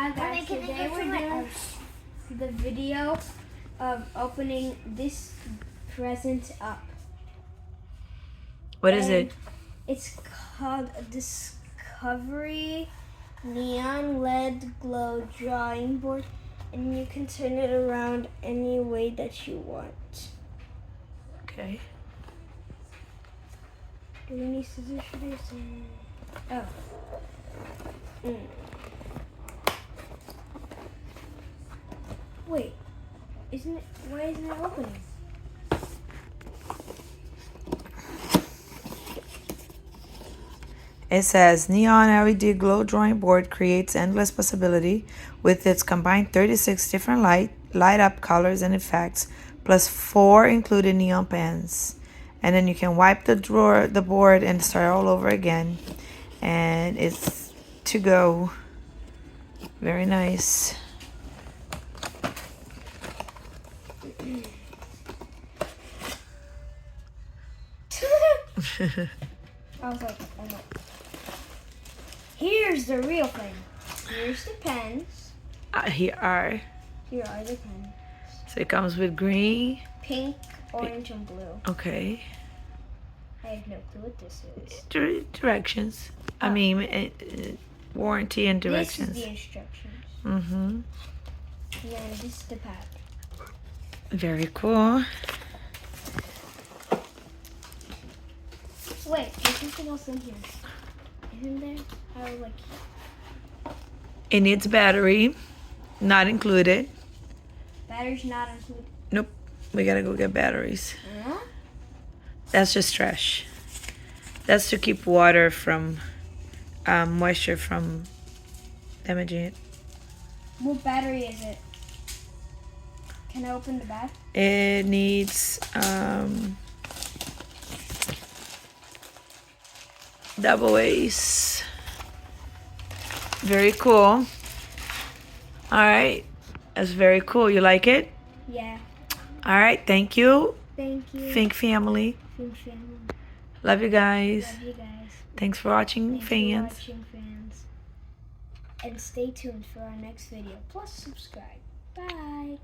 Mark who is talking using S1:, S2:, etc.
S1: Hi guys, today we're doing the video of opening this present up.
S2: What is it?
S1: It's called a Discovery Neon LED Glow Drawing Board, and you can turn it around any way that you want.
S2: Okay.
S1: Do we need scissors for this? Oh. Wait, why isn't it opening?
S2: It says Neon LED Glow Drawing Board creates endless possibility with its combined 36 different light up colors and effects, plus 4 included neon pens. And then you can wipe the board and start all over again. And it's to go. Very nice.
S1: I was like, oh no. Here's the real thing. Here's the pens.
S2: Here are
S1: the pens.
S2: So it comes with green,
S1: pink, orange, and blue.
S2: Okay.
S1: I have no clue what this is.
S2: Directions.
S1: Oh.
S2: I mean, warranty and directions.
S1: This is the instructions.
S2: Mm-hmm.
S1: Yeah, this is the pack.
S2: Very cool.
S1: Wait, there's something else in here. Isn't there?
S2: It needs battery, not included.
S1: Batteries not included?
S2: Nope. We gotta go get batteries.
S1: Huh?
S2: That's just trash. That's to keep water from, moisture from damaging it.
S1: What battery is it? Can I open the bag?
S2: It needs, double A's. Very cool. All right. That's very cool. You like it?
S1: Yeah.
S2: All right. Thank you.
S1: Thank you.
S2: Think family.
S1: Think family.
S2: Love you guys.
S1: Love you guys.
S2: Thanks for watching, fans.
S1: For watching, fans. And stay tuned for our next video. Plus subscribe. Bye.